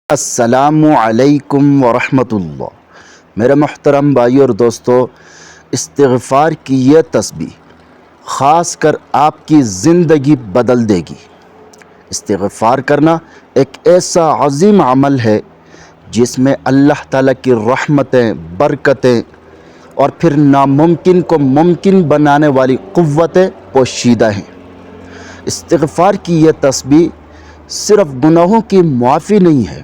السلام علیکم ورحمۃ اللہ۔ میرے محترم بھائی اور دوستو، استغفار کی یہ تسبیح خاص کر آپ کی زندگی بدل دے گی۔ استغفار کرنا ایک ایسا عظیم عمل ہے جس میں اللہ تعالیٰ کی رحمتیں، برکتیں اور پھر ناممکن کو ممکن بنانے والی قوتیں پوشیدہ ہیں۔ استغفار کی یہ تسبیح صرف گناہوں کی معافی نہیں ہے،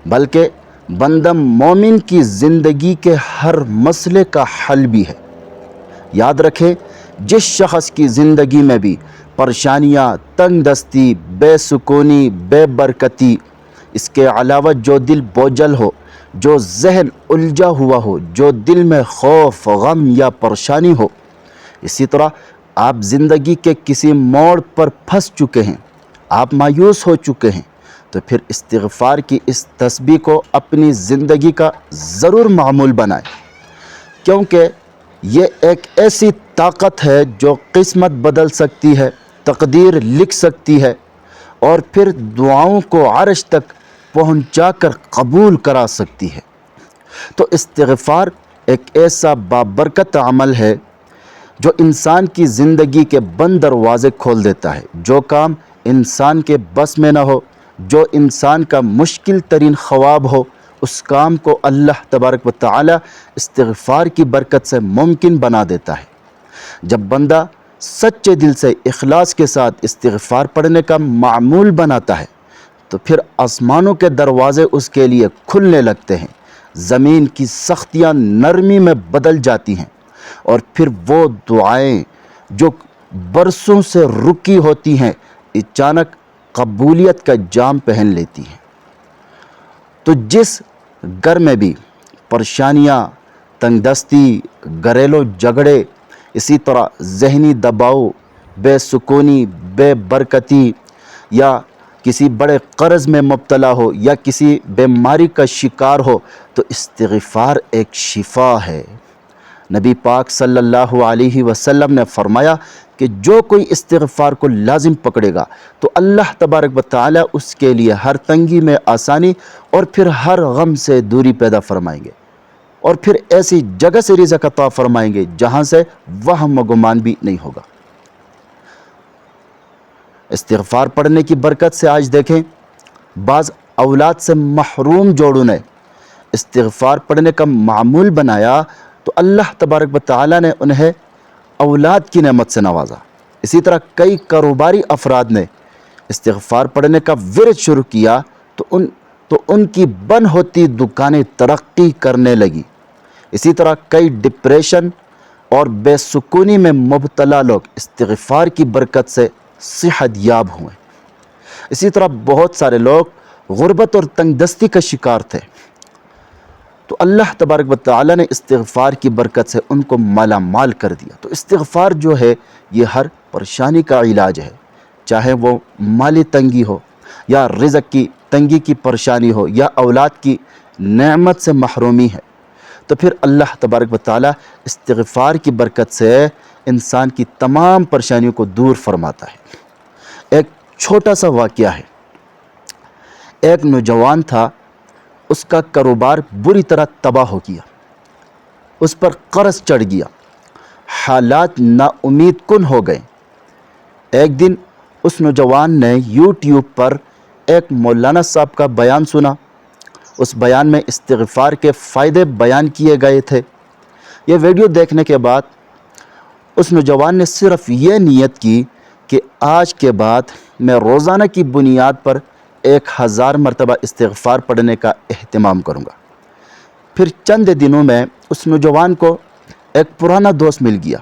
بلکہ بندہ مومن کی زندگی کے ہر مسئلے کا حل بھی ہے۔ یاد رکھیں، جس شخص کی زندگی میں بھی پریشانیاں، تنگ دستی، بے سکونی، بے برکتی، اس کے علاوہ جو دل بوجھل ہو، جو ذہن الجھا ہوا ہو، جو دل میں خوف، غم یا پریشانی ہو، اسی طرح آپ زندگی کے کسی موڑ پر پھنس چکے ہیں، آپ مایوس ہو چکے ہیں، تو پھر استغفار کی اس تسبیح کو اپنی زندگی کا ضرور معمول بنائیں، کیونکہ یہ ایک ایسی طاقت ہے جو قسمت بدل سکتی ہے، تقدیر لکھ سکتی ہے اور پھر دعاؤں کو عرش تک پہنچا کر قبول کرا سکتی ہے۔ تو استغفار ایک ایسا بابرکت عمل ہے جو انسان کی زندگی کے بند دروازے کھول دیتا ہے۔ جو کام انسان کے بس میں نہ ہو، جو انسان کا مشکل ترین خواب ہو، اس کام کو اللہ تبارک و تعالی استغفار کی برکت سے ممکن بنا دیتا ہے۔ جب بندہ سچے دل سے اخلاص کے ساتھ استغفار پڑھنے کا معمول بناتا ہے تو پھر آسمانوں کے دروازے اس کے لیے کھلنے لگتے ہیں، زمین کی سختیاں نرمی میں بدل جاتی ہیں اور پھر وہ دعائیں جو برسوں سے رکی ہوتی ہیں اچانک قبولیت کا جام پہن لیتی ہیں۔ تو جس گھر میں بھی پریشانیاں، تنگ دستی، گھریلو جھگڑے، اسی طرح ذہنی دباؤ، بے سکونی، بے برکتی یا کسی بڑے قرض میں مبتلا ہو یا کسی بیماری کا شکار ہو، تو استغفار ایک شفا ہے۔ نبی پاک صلی اللہ علیہ وسلم نے فرمایا کہ جو کوئی استغفار کو لازم پکڑے گا تو اللہ تبارک و تعالی اس کے لیے ہر تنگی میں آسانی اور پھر ہر غم سے دوری پیدا فرمائیں گے اور پھر ایسی جگہ سے رزق عطا فرمائیں گے جہاں سے وہم و گمان بھی نہیں ہوگا۔ استغفار پڑھنے کی برکت سے آج دیکھیں، بعض اولاد سے محروم جوڑوں نے استغفار پڑھنے کا معمول بنایا تو اللہ تبارک و تعالی نے انہیں اولاد کی نعمت سے نوازا۔ اسی طرح کئی کاروباری افراد نے استغفار پڑھنے کا ورد شروع کیا تو ان کی بند ہوتی دکانیں ترقی کرنے لگی۔ اسی طرح کئی ڈپریشن اور بے سکونی میں مبتلا لوگ استغفار کی برکت سے صحت یاب ہوئے۔ اسی طرح بہت سارے لوگ غربت اور تنگ دستی کا شکار تھے، تو اللہ تبارک و تعالی نے استغفار کی برکت سے ان کو مالا مال کر دیا۔ تو استغفار جو ہے یہ ہر پریشانی کا علاج ہے، چاہے وہ مالی تنگی ہو یا رزق کی تنگی کی پریشانی ہو یا اولاد کی نعمت سے محرومی ہے، تو پھر اللہ تبارک و تعالی استغفار کی برکت سے انسان کی تمام پریشانیوں کو دور فرماتا ہے۔ ایک چھوٹا سا واقعہ ہے، ایک نوجوان تھا، اس کا کاروبار بری طرح تباہ ہو گیا، اس پر قرض چڑھ گیا، حالات نا امید کن ہو گئے۔ ایک دن اس نوجوان نے یوٹیوب پر ایک مولانا صاحب کا بیان سنا۔ اس بیان میں استغفار کے فائدے بیان کیے گئے تھے۔ یہ ویڈیو دیکھنے کے بعد اس نوجوان نے صرف یہ نیت کی کہ آج کے بعد میں روزانہ کی بنیاد پر 1000 مرتبہ استغفار پڑھنے کا اہتمام کروں گا۔ پھر چند دنوں میں اس نوجوان کو ایک پرانا دوست مل گیا،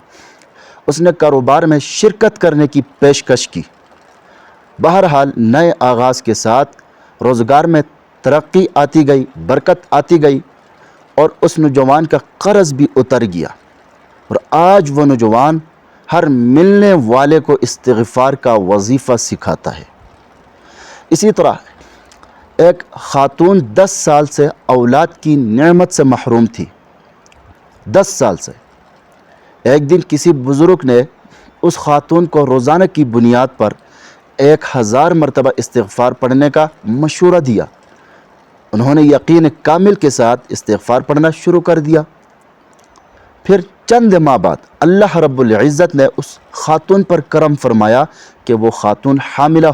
اس نے کاروبار میں شرکت کرنے کی پیشکش کی۔ بہرحال نئے آغاز کے ساتھ روزگار میں ترقی آتی گئی، برکت آتی گئی اور اس نوجوان کا قرض بھی اتر گیا، اور آج وہ نوجوان ہر ملنے والے کو استغفار کا وظیفہ سکھاتا ہے۔ اسی طرح ایک خاتون 10 سال سے اولاد کی نعمت سے محروم تھی، 10 سال سے۔ ایک دن کسی بزرگ نے اس خاتون کو روزانہ کی بنیاد پر 1000 مرتبہ استغفار پڑھنے کا مشورہ دیا۔ انہوں نے یقین کامل کے ساتھ استغفار پڑھنا شروع کر دیا۔ پھر چند ماہ بعد اللہ رب العزت نے اس خاتون پر کرم فرمایا کہ وہ خاتون حاملہ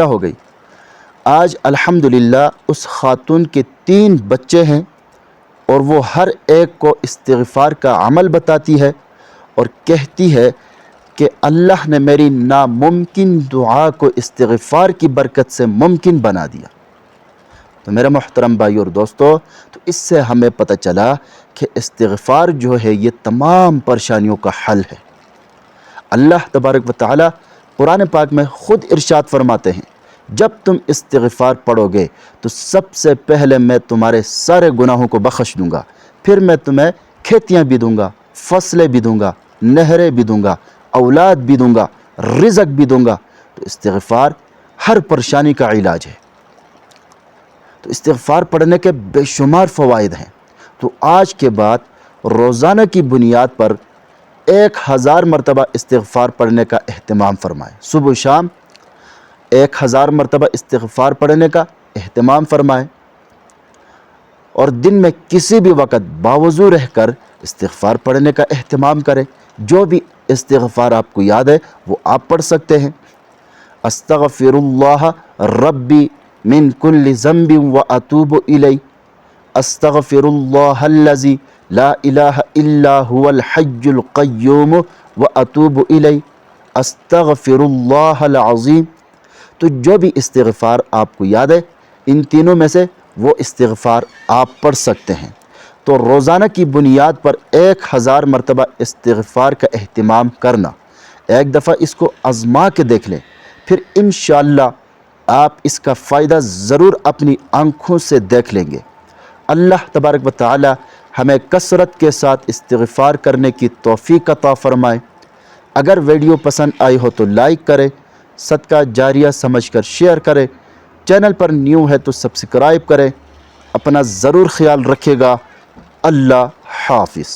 ہو گئی، آج الحمدللہ اس خاتون کے 3 بچے ہیں، اور وہ ہر ایک کو استغفار کا عمل بتاتی ہے اور کہتی ہے کہ اللہ نے میری ناممکن دعا کو استغفار کی برکت سے ممکن بنا دیا۔ تو میرے محترم بھائی اور دوستو، تو اس سے ہمیں پتہ چلا کہ استغفار جو ہے یہ تمام پریشانیوں کا حل ہے۔ اللہ تبارک و تعالی قرآن پاک میں خود ارشاد فرماتے ہیں، جب تم استغفار پڑھو گے تو سب سے پہلے میں تمہارے سارے گناہوں کو بخش دوں گا، پھر میں تمہیں کھیتیاں بھی دوں گا، فصلیں بھی دوں گا، نہریں بھی دوں گا، اولاد بھی دوں گا، رزق بھی دوں گا۔ تو استغفار ہر پریشانی کا علاج ہے۔ تو استغفار پڑھنے کے بے شمار فوائد ہیں۔ تو آج کے بعد روزانہ کی بنیاد پر 1000 مرتبہ استغفار پڑھنے کا اہتمام فرمائیں، صبح و شام 1000 مرتبہ استغفار پڑھنے کا اہتمام فرمائیں، اور دن میں کسی بھی وقت باوضو رہ کر استغفار پڑھنے کا اہتمام کریں۔ جو بھی استغفار آپ کو یاد ہے وہ آپ پڑھ سکتے ہیں۔ استغفر اللہ ربی من کل ذنب واتوب الیہ، استغفر اللہ الذی لا الہ الا هو الحی القیوم واتوب الیہ، استغفر اللہ العظیم۔ تو جو بھی استغفار آپ کو یاد ہے ان تینوں میں سے وہ استغفار آپ پڑھ سکتے ہیں۔ تو روزانہ کی بنیاد پر 1000 مرتبہ استغفار کا اہتمام کرنا، ایک دفعہ اس کو آزما کے دیکھ لیں، پھر انشاءاللہ آپ اس کا فائدہ ضرور اپنی آنکھوں سے دیکھ لیں گے۔ اللہ تبارک و تعالی ہمیں کثرت کے ساتھ استغفار کرنے کی توفیق عطا فرمائے۔ اگر ویڈیو پسند آئی ہو تو لائک کریں، صدقہ جاریہ سمجھ کر شیئر کریں، چینل پر نیو ہے تو سبسکرائب کریں۔ اپنا ضرور خیال رکھے گا۔ اللہ حافظ۔